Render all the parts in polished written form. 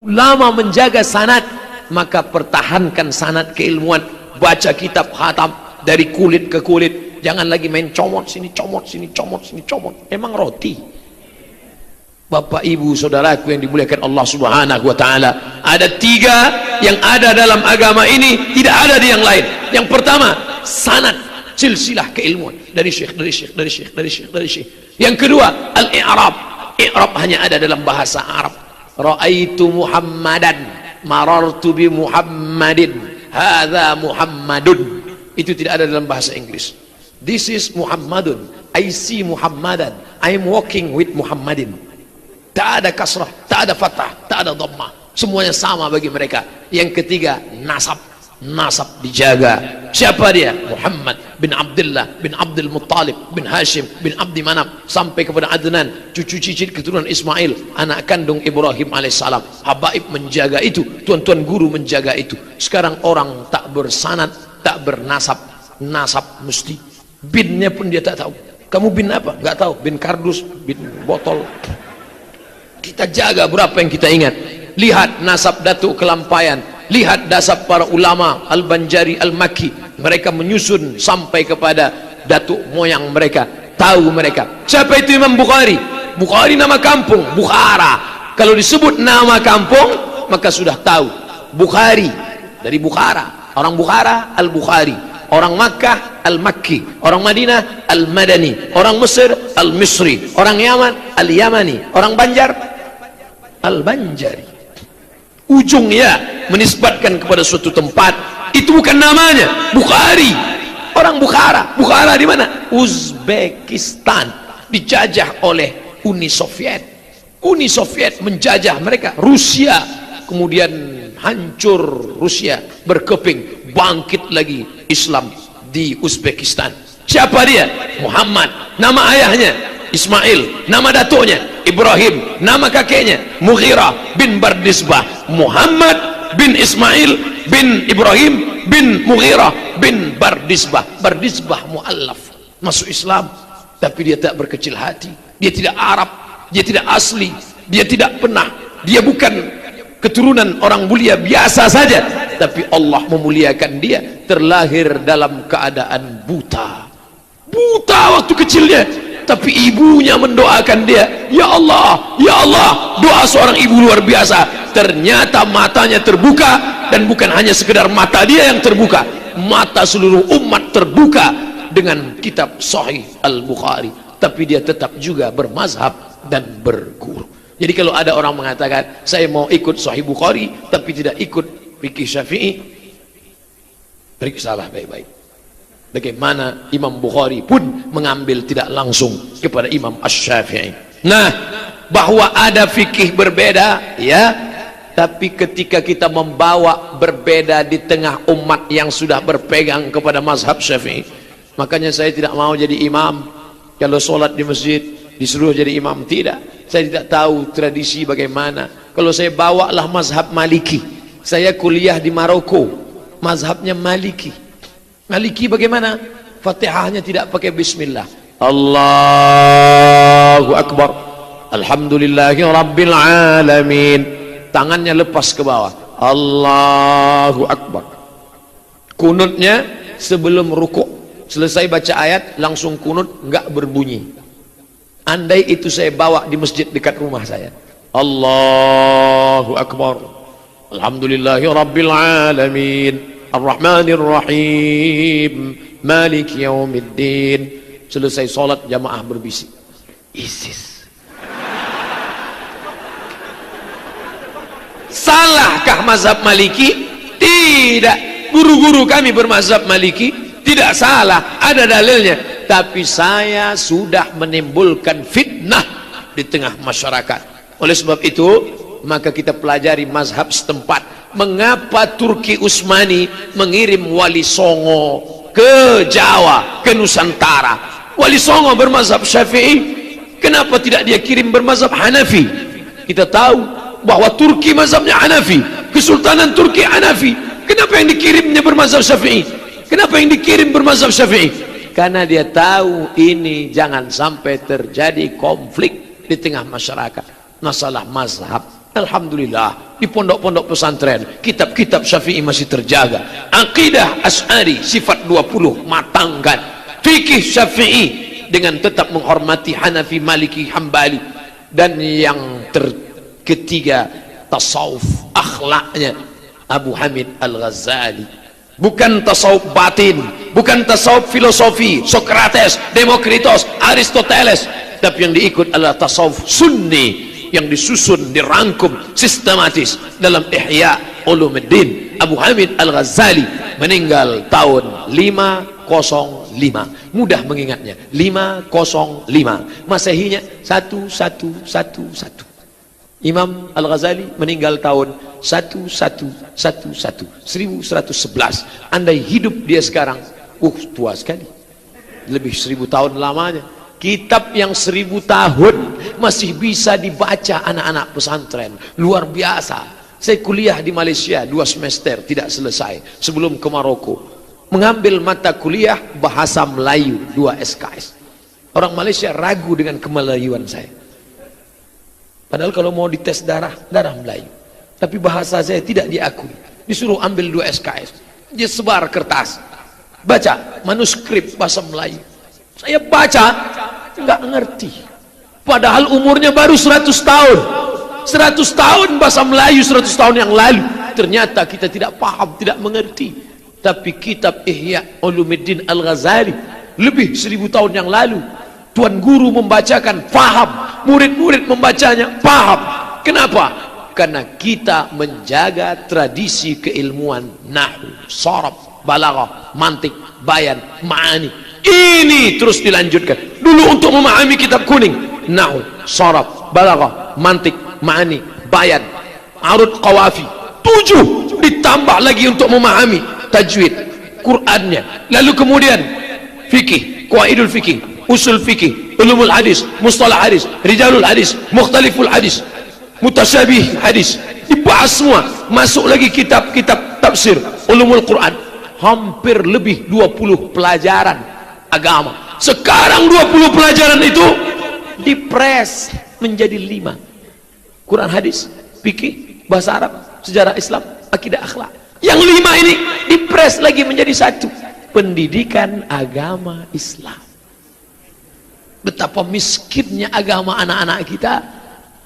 Ulama menjaga sanad, maka pertahankan sanad keilmuan. Baca kitab khatam dari kulit ke kulit. Jangan lagi main comot sini, comot sini, comot sini, comot. Emang roti. Bapak ibu saudaraku yang dimuliakan Allah subhanahu wa ta'ala, ada tiga yang ada dalam agama ini, tidak ada di yang lain. Yang pertama, sanad, silsilah keilmuan dari syekh, dari syekh, dari syekh, dari syekh, dari syekh. Yang kedua, al-i'rab. I'rab hanya ada dalam bahasa Arab. Ra'aitu Muhammadan, marartu bi Muhammadin, hadza Muhammadun. Itu tidak ada dalam bahasa Inggris. This is Muhammadun, I see Muhammadan, I am walking with Muhammadin. Tak ada kasrah, tak ada fathah, tak ada dhammah, semuanya sama bagi mereka. Yang ketiga, nasab. Nasab dijaga. Siapa dia? Muhammad bin Abdullah bin Abdul Muttalib bin Hashim bin Abdi Manaf sampai kepada Adnan, cucu cicit keturunan Ismail, anak kandung Ibrahim alaihissalam. Habaib menjaga itu, tuan-tuan guru menjaga itu. Sekarang orang tak bersanad, tak bernasab. Nasab mesti, binnya pun dia tak tahu. Kamu bin apa? Enggak tahu. Bin kardus, bin botol. Kita jaga berapa yang kita ingat. Lihat nasab Datuk Kelampayan, lihat nasab para ulama Al-Banjari, Al-Makki. Mereka menyusun sampai kepada datuk moyang mereka, tahu mereka. Siapa itu Imam Bukhari? Bukhari nama kampung, Bukhara. Kalau disebut nama kampung, maka sudah tahu. Bukhari dari Bukhara, orang Bukhara Al-Bukhari, orang Makkah Al-Makki, orang Madinah Al-Madani, orang Mesir Al-Misri, orang Yaman Al-Yamani, orang Banjar Al-Banjari. Ujungnya menisbatkan kepada suatu tempat, itu bukan namanya Bukhari. Orang Bukhara. Bukhara di mana? Uzbekistan, dijajah oleh Uni Soviet. Uni Soviet menjajah mereka. Rusia, kemudian hancur Rusia, berkeping, bangkit lagi Islam di Uzbekistan. Siapa dia? Muhammad. Nama ayahnya Ismail, nama datuknya Ibrahim, nama kakeknya Mughirah bin Bardisbah. Muhammad bin Ismail bin Ibrahim bin Mughirah bin Bardisbah. Bardisbah mu'allaf, masuk Islam, tapi dia tak berkecil hati. Dia tidak Arab, dia tidak asli, dia tidak pernah, dia bukan keturunan orang mulia biasa saja, tapi Allah memuliakan dia. Terlahir dalam keadaan buta, buta waktu kecilnya, tapi ibunya mendoakan dia. Ya Allah, ya Allah. Doa seorang ibu luar biasa. Ternyata matanya terbuka, dan bukan hanya sekedar mata dia yang terbuka, mata seluruh umat terbuka dengan kitab Sahih Al-Bukhari. Tapi dia tetap juga bermazhab dan berguru. Jadi kalau ada orang mengatakan saya mau ikut Sahih Bukhari tapi tidak ikut fikih Syafi'i, periksalah baik-baik. Bagaimana Imam Bukhari pun mengambil tidak langsung kepada Imam Asy-Syafi'i. Nah, bahwa ada fikih berbeda, ya, tapi ketika kita membawa berbeda di tengah umat yang sudah berpegang kepada mazhab Syafi'i, makanya saya tidak mau jadi imam. Kalau sholat di masjid disuruh jadi imam, tidak. Saya tidak tahu tradisi bagaimana. Kalau saya bawalah mazhab Maliki, saya kuliah di Maroko, mazhabnya Maliki. Maliki bagaimana? Fatihahnya tidak pakai bismillah. Allahu Akbar, alhamdulillahi rabbil alamin. Tangannya lepas ke bawah. Allahu Akbar. Kunutnya sebelum rukuk. Selesai baca ayat langsung kunut, enggak berbunyi. Andai itu saya bawa di masjid dekat rumah saya. Allahu Akbar, alhamdulillahi rabbil alamin, Ar-Rahmanir Rahim, Maliki Yaumiddin. Selesai sholat jamaah berbisik, ISIS. Salahkah mazhab Maliki? Tidak. Guru-guru kami bermazhab Maliki, tidak salah, ada dalilnya. Tapi saya sudah menimbulkan fitnah di tengah masyarakat. Oleh sebab itu, maka kita pelajari mazhab setempat. Mengapa Turki Utsmani mengirim Wali Songo ke Jawa, ke Nusantara? Wali Songo bermazhab Syafi'i, kenapa tidak dia kirim bermazhab Hanafi? Kita tahu bahwa Turki mazhabnya Hanafi, Kesultanan Turki Hanafi. Kenapa yang dikirimnya bermazhab Syafi'i? Kenapa yang dikirim bermazhab Syafi'i? Karena dia tahu ini jangan sampai terjadi konflik di tengah masyarakat, masalah mazhab. Alhamdulillah, di pondok-pondok pesantren kitab-kitab Syafi'i masih terjaga. Aqidah Asy'ari sifat 20 matangkan. Fikih Syafi'i dengan tetap menghormati Hanafi, Maliki, Hambali. Dan yang ketiga, tasawuf, akhlaknya Abu Hamid Al-Ghazali. Bukan tasawuf batin, bukan tasawuf filosofi Sokrates, Demokritos, Aristoteles, tapi yang diikut adalah tasawuf sunni yang disusun, dirangkum sistematis dalam Ihya Ulumuddin. Abu Hamid Al-Ghazali meninggal tahun 505. Mudah mengingatnya, 505. Masehinya 1111. Imam Al-Ghazali meninggal tahun 1111. Andai hidup dia sekarang, tua sekali, lebih 1000 tahun lamanya. Kitab yang 1000 tahun masih bisa dibaca anak-anak pesantren, luar biasa. Saya kuliah di Malaysia 2 semester tidak selesai sebelum ke Maroko, mengambil mata kuliah bahasa Melayu 2 SKS. Orang Malaysia ragu dengan kemelayuan saya, padahal kalau mau dites darah Melayu, tapi bahasa saya tidak diakui. Disuruh ambil 2 SKS, dia sebar kertas, baca manuskrip bahasa Melayu. Saya baca nggak ngerti, padahal umurnya baru 100 tahun. 100 tahun bahasa Melayu 100 tahun yang lalu. Ternyata kita tidak paham, tidak mengerti. Tapi kitab Ihya Ulumuddin Al-Ghazali lebih 1000 tahun yang lalu, tuan guru membacakan paham, murid-murid membacanya paham. Kenapa? Karena kita menjaga tradisi keilmuan nahwu, sharaf, balaghah, mantik, bayan, ma'ani. Ini terus dilanjutkan. Dulu untuk memahami kitab kuning, nahwu, sharaf, balaghah, mantik, ma'ani, bayan, arud, qawafi, 7 ditambah lagi untuk memahami tajwid, Qur'annya. Lalu kemudian fikih, qawaidul fikih, usul fikih, ulumul hadis, mustalah hadis, rijalul hadis, mukhtaliful hadis, mutasyabih hadis, dibahas semua. Masuk lagi kitab-kitab tafsir, ulumul Qur'an. Hampir lebih 20 pelajaran agama. Sekarang 20 pelajaran itu dipres menjadi 5. Quran, hadis, fikih, bahasa Arab, sejarah Islam, akidah, akhlak. Yang 5 ini dipres lagi menjadi 1. Pendidikan agama Islam. Betapa miskinnya agama anak-anak kita.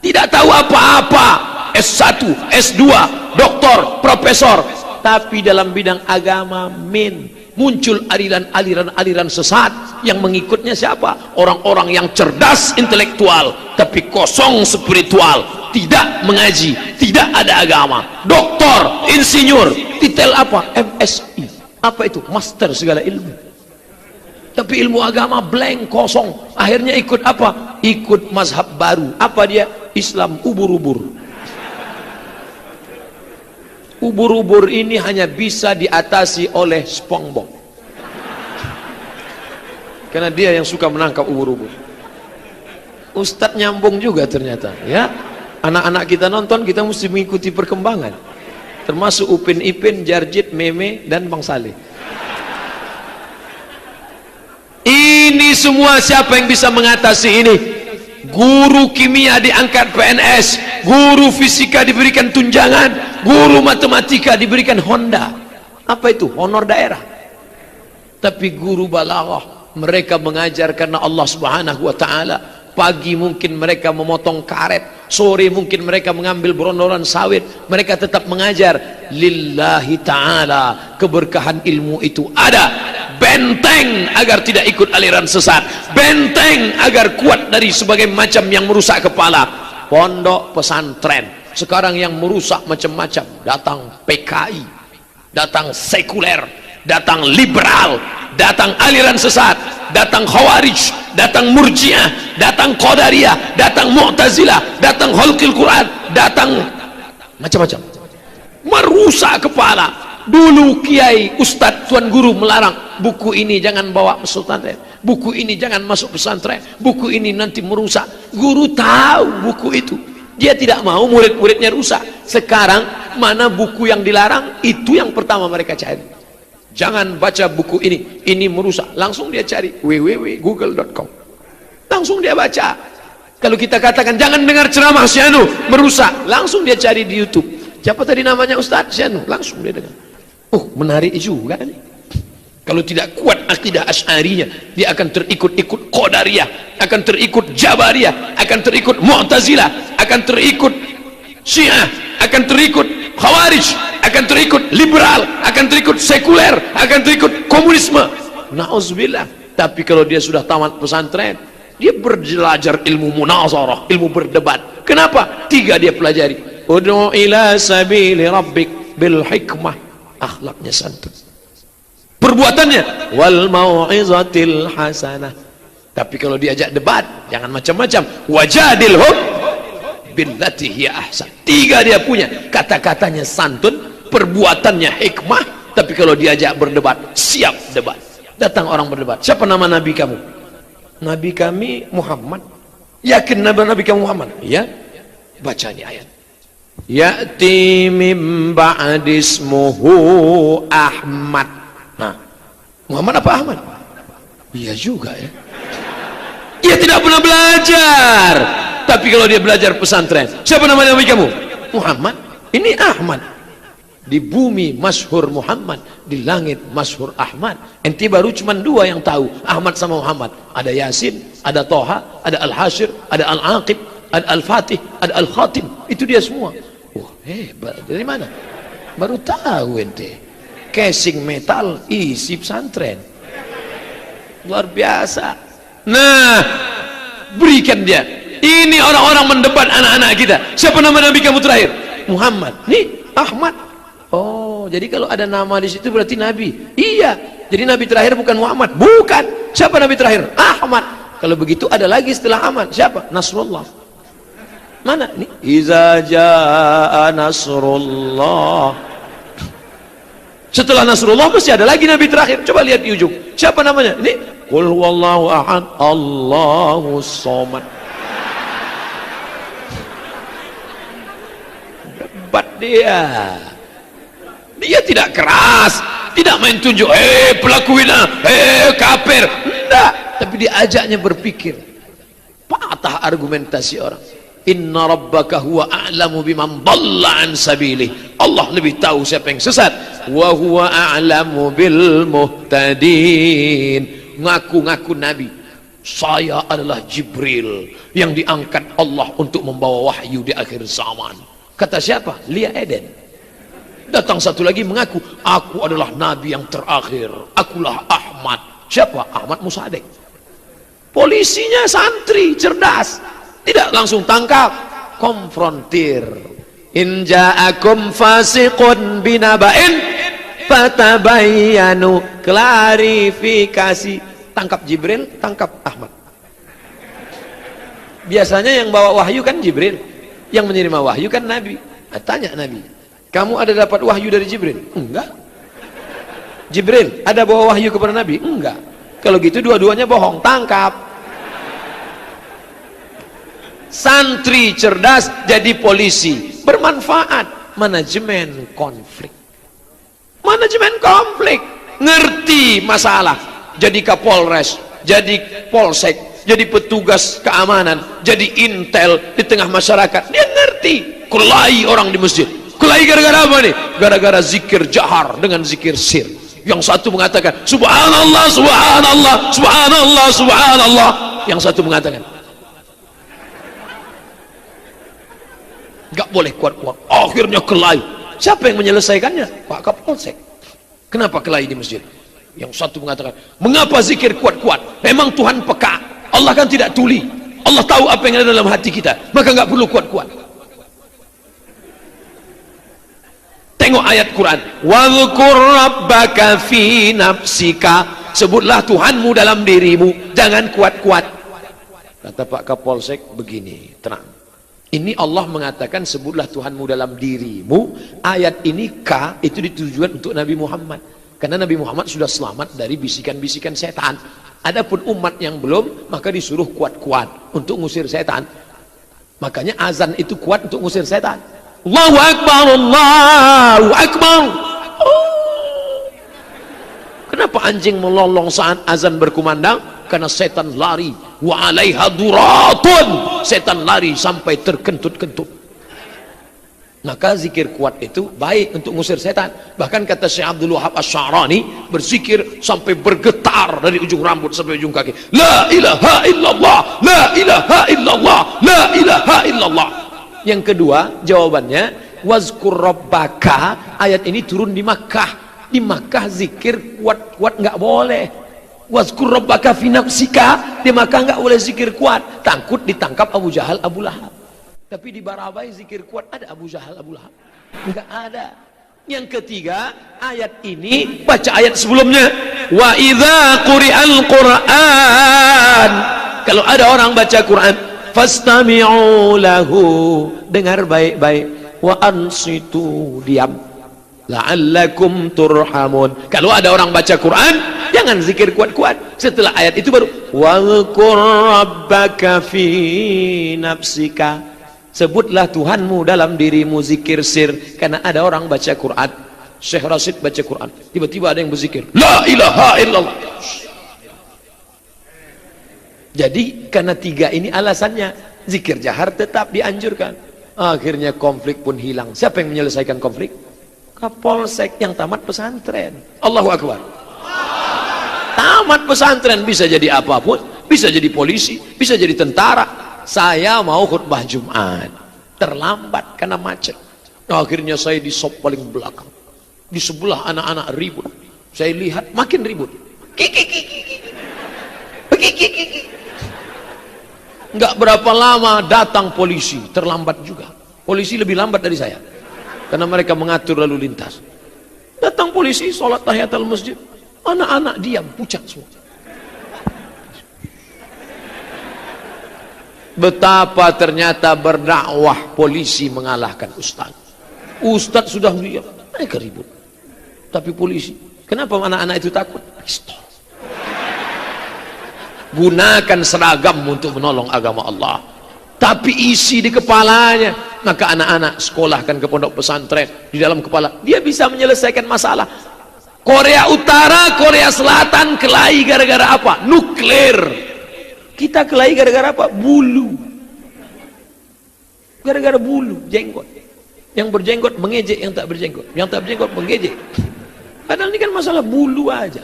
Tidak tahu apa-apa. S1, S2, doktor, profesor. Tapi dalam bidang agama muncul aliran-aliran sesat yang mengikutnya siapa? Orang-orang yang cerdas intelektual tapi kosong spiritual, tidak mengaji, tidak ada agama. Doktor, insinyur, titel apa? MSI. Apa itu? Master segala ilmu. Tapi ilmu agama blank, kosong. Akhirnya ikut apa? Ikut mazhab baru. Apa dia? Islam ubur-ubur. Ubur-ubur ini hanya bisa diatasi oleh SpongeBob, karena dia yang suka menangkap ubur-ubur. Ustadz nyambung juga ternyata, ya. Anak-anak kita nonton, kita mesti mengikuti perkembangan, termasuk Upin Ipin, Jarjit, Meme, dan Bang Saleh. Ini semua siapa yang bisa mengatasi ini? Guru kimia diangkat PNS, guru fisika diberikan tunjangan, guru matematika diberikan Honda. Apa itu? Honor daerah. Tapi guru balaghah, mereka mengajar karena Allah Subhanahu wa taala. Pagi mungkin mereka memotong karet, sore mungkin mereka mengambil berondoran sawit, mereka tetap mengajar lillahi ta'ala. Keberkahan ilmu itu ada, benteng agar tidak ikut aliran sesat, benteng agar kuat dari sebagai macam yang merusak kepala. Pondok pesantren sekarang yang merusak macam-macam, datang PKI, datang sekuler, datang liberal, datang aliran sesat, datang khawarij, datang murjiah, datang qadariyah, datang mu'tazilah, datang khalqil Quran, datang macam-macam, merusak kepala. Dulu kiai, ustadz, tuan guru melarang, buku ini jangan bawa pesantren, buku ini jangan masuk pesantren, buku ini nanti merusak. Guru tahu buku itu, dia tidak mau murid-muridnya rusak. Sekarang mana buku yang dilarang, itu yang pertama mereka cari. Jangan baca buku ini merusak. Langsung dia cari www.google.com, langsung dia baca. Kalau kita katakan jangan dengar ceramah si anu, merusak, langsung dia cari di YouTube. Siapa tadi namanya Ustaz si anu? Langsung dia dengar. Oh, menarik juga nih. Kalau tidak kuat akidah Asy'ariyah, dia akan terikut-ikut Qadariyah, akan terikut Jabariyah, akan terikut Mu'tazilah, akan terikut Syiah, akan terikut Khawarij, akan terikut liberal, akan terikut sekuler, akan terikut komunisme. Nauzubillah. Tapi kalau dia sudah tamat pesantren, dia belajar ilmu munazarah, ilmu berdebat. Kenapa? 3 dia pelajari. Ud'u ila sabili rabbik bil hikmah, akhlaknya santun. Perbuatannya wal mau'izatil hasanah. Tapi kalau diajak debat, jangan macam-macam. Wajadilhum billati hiya ahsan. 3 dia punya. Kata-katanya santun, perbuatannya hikmah. Tapi kalau diajak berdebat, siap debat. Datang orang berdebat. Siapa nama nabi kamu? Nabi kami Muhammad. Yakin nabi kamu Muhammad? Ya. Baca ini ayat. Ya'ti mim ba'dismuhu Ahmad. Nah, Muhammad apa Ahmad? Iya juga ya. Ia tidak pernah belajar. Tapi kalau dia belajar pesantren, siapa nama nabi kamu? Muhammad. Ini Ahmad. Di bumi masyhur Muhammad, di langit masyhur Ahmad. Enti baru cuma 2 yang tahu Ahmad sama Muhammad. Ada Yasin, ada Toha, ada Al-Hasyr, ada Al-Aqib, ada Al-Fatih, ada Al-Khatim. Itu dia semua. Wah, hebat. Dari mana? Baru tahu ente. Casing metal isi pesantren. Luar biasa. Nah, berikan dia. Ini orang-orang mendebat anak-anak kita. Siapa nama nabi kamu terakhir? Muhammad. Nih, Ahmad. Oh, jadi kalau ada nama di situ berarti nabi. Iya. Jadi nabi terakhir bukan Muhammad. Bukan. Siapa nabi terakhir? Ahmad. Kalau begitu ada lagi setelah Ahmad. Siapa? Nasrullah. Mana? Nih. Iza jaa Nasrullah. Setelah Nasrullah masih ada lagi nabi terakhir. Coba lihat di ujung. Siapa namanya? Ini Qul huwallahu ahad, Allahus somad. Debat dia. Dia tidak keras, tidak main tunjuk, pelaku zina, kafir. Enggak, tapi diajaknya berpikir. Patah argumentasi orang. Inna rabbaka huwa a'lamu biman dhalla an sabilih. Allah lebih tahu siapa yang sesat. Wa huwa a'lamu bil muhtadin. Ngaku-ngaku nabi. Saya adalah Jibril yang diangkat Allah untuk membawa wahyu di akhir zaman. Kata siapa? Lia Eden. Datang satu lagi mengaku, aku adalah nabi yang terakhir. Akulah Ahmad. Siapa? Ahmad Musaddiq. Polisinya santri cerdas. Tidak langsung tangkap, konfrontir. In ja'akum fasiqun binaba'in fatabayyanu, klarifikasi. Tangkap Jibril, tangkap Ahmad. Biasanya yang bawa wahyu kan Jibril, yang menerima wahyu kan Nabi. Nah, tanya Nabi, kamu ada dapat wahyu dari Jibril? Enggak. Jibril ada bawa wahyu kepada Nabi? Enggak. Kalau gitu dua-duanya bohong, tangkap. Santri cerdas jadi polisi, bermanfaat. Manajemen konflik, manajemen konflik, ngerti masalah, jadi kapolres, jadi polsek, jadi petugas keamanan, jadi intel di tengah masyarakat. Dia ngerti. Kelahi orang di masjid, kelahi gara-gara apa nih? Gara-gara zikir jahar dengan zikir sir. Yang satu mengatakan subhanallah, subhanallah, subhanallah, subhanallah. Yang satu mengatakan gak boleh kuat-kuat. Akhirnya kelahi. Siapa yang menyelesaikannya? Pak Kapolsek. Kenapa kelahi di masjid? Yang satu mengatakan, mengapa zikir kuat-kuat? Memang Tuhan peka. Allah kan tidak tuli. Allah tahu apa yang ada dalam hati kita. Maka gak perlu kuat-kuat. Tengok ayat Quran. Wadhkur rabbaka fi nafsika. Sebutlah Tuhanmu dalam dirimu. Jangan kuat-kuat. Kata Pak Kapolsek begini, tenang. Ini Allah mengatakan sebutlah Tuhanmu dalam dirimu. Ayat ini K itu ditujukan untuk Nabi Muhammad. Karena Nabi Muhammad sudah selamat dari bisikan-bisikan setan. Adapun umat yang belum, maka disuruh kuat-kuat untuk ngusir setan. Makanya azan itu kuat untuk ngusir setan. Allahu Akbar, Allahu Akbar. Oh. Kenapa anjing melolong saat azan berkumandang? karena setan lari. Wa 'alaiha duratun, setan lari sampai terkentut-kentut. Maka zikir kuat itu baik untuk ngusir setan. Bahkan kata Syekh Abdul Wahab Asy-Sya'rani, berzikir sampai bergetar dari ujung rambut sampai ujung kaki. La ilaha illallah, la ilaha illallah, la ilaha illallah. Yang kedua jawabannya, wazkur rabbaka, ayat ini turun di Makkah. Di Makkah zikir kuat-kuat nggak boleh. Wazkur rabbaka fi nafsika, di Makkah nggak boleh zikir kuat, takut ditangkap Abu Jahal, Abu Lahab. Tapi di Barabai zikir kuat ada Abu Jahal, Abu Lahab? Enggak ada. Yang ketiga, ayat ini baca ayat sebelumnya. Wa idza quri'al Qur'an, kalau ada orang baca Quran, fastami'u lahu, dengar baik-baik. Wa ansitu, diam. La'allakum turhamun. Kalau ada orang baca Quran, jangan zikir kuat-kuat. Setelah ayat itu baru wazkur rabbaka fi nafsika, sebutlah Tuhanmu dalam dirimu, zikir sir. Karena ada orang baca Quran, Syekh Rasid baca Quran, tiba-tiba ada yang berzikir la ilaha illallah. Jadi karena tiga ini alasannya, zikir jahar tetap dianjurkan. Akhirnya konflik pun hilang. Siapa yang menyelesaikan konflik? Kapolsek yang tamat pesantren. Allahu Akbar. Tamat pesantren, bisa jadi apapun, bisa jadi polisi, bisa jadi tentara. Saya mau khutbah Jumat, terlambat karena macet. Akhirnya saya di sop paling belakang. Di sebelah anak-anak ribut. Saya lihat makin ribut. Enggak berapa lama datang polisi, terlambat juga. Polisi lebih lambat dari saya, karena mereka mengatur lalu lintas. Datang polisi, sholat tahiyatul masjid, anak-anak diam, pucat semua. Betapa ternyata berdakwah polisi mengalahkan ustaz. Ustaz sudah diam, mereka ribut. Tapi polisi, kenapa anak-anak itu takut? Pistol. Gunakan seragam untuk menolong agama Allah, tapi isi di kepalanya. Maka anak-anak sekolahkan ke pondok pesantren, di dalam kepala dia bisa menyelesaikan masalah. Korea Utara, Korea Selatan kelahi gara-gara apa? Nuklir. Kita kelahi gara-gara apa? Bulu. Gara-gara bulu, jenggot. Yang berjenggot mengejek yang tak berjenggot, yang tak berjenggot mengejek. Padahal ini kan masalah bulu aja.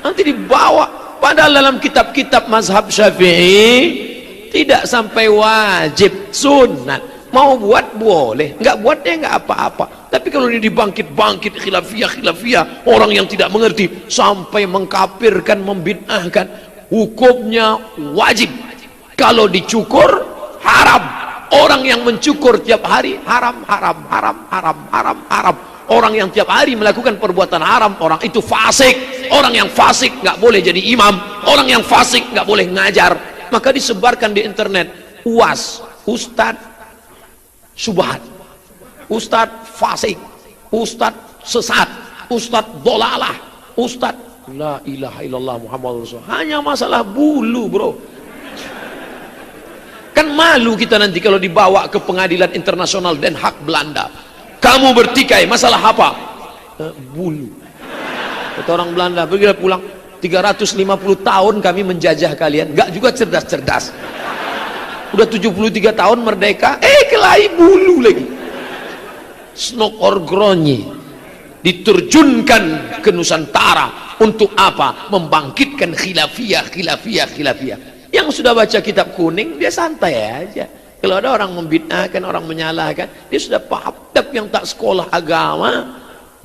Nanti dibawa. Padahal dalam kitab-kitab mazhab Syafi'i tidak sampai wajib, sunat. Mau buat boleh, nggak buat ya nggak apa-apa. Tapi kalau ini dibangkit-bangkit khilafiyah, orang yang tidak mengerti sampai mengkafirkan, membid'ahkan, hukumnya wajib. Kalau dicukur haram. Orang yang mencukur tiap hari haram. Orang yang tiap hari melakukan perbuatan haram, orang itu fasik. Orang yang fasik nggak boleh jadi imam. Orang yang fasik nggak boleh ngajar. Maka disebarkan di internet, UAS, Ustadz Subhat, Ustadz fasik, Ustadz sesat, Ustadz dolalah, Ustadz la ilaha illallah Muhammad Rasulullah. Hanya masalah bulu, bro. Kan malu kita nanti kalau dibawa ke pengadilan internasional Den Haag Belanda. Kamu bertikai, masalah apa? Bulu. Kata orang Belanda, pergilah pulang. 350 tahun kami menjajah kalian, enggak juga cerdas-cerdas. Udah 73 tahun merdeka, kelahi bulu lagi. Snokor Gronyi diterjunkan ke Nusantara untuk apa? Membangkitkan khilafiyah. Yang sudah baca kitab kuning dia santai aja. Kalau ada orang membid'ahkan, orang menyalahkan, dia sudah paham. Tapi yang tak sekolah agama,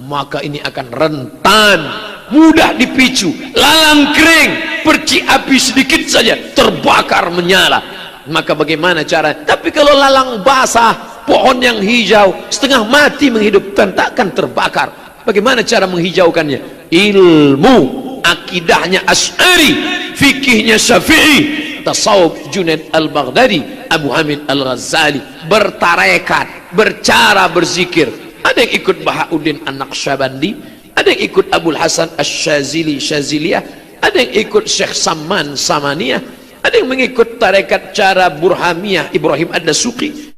maka ini akan rentan, mudah dipicu, lalang kering, perci api sedikit saja terbakar menyala. Maka bagaimana cara? Tapi kalau lalang basah, pohon yang hijau setengah mati menghidupkan, takkan terbakar. Bagaimana cara menghijaukannya? Ilmu, akidahnya Asy'ari, fikihnya Syafi'i, tasawuf Junaid al-Baghdadi, Abu Hamid al-Ghazali, bertarekat, bercara, berzikir. Ada yang ikut Bahauddin An-Naqsyabandi, ada yang ikut Abul Hasan Asy-Syazili Syaziliyah, ada yang ikut Syekh Saman Samaniyah, ada yang mengikut tarekat cara Burhamiyah Ibrahim Ad-Dasuqi,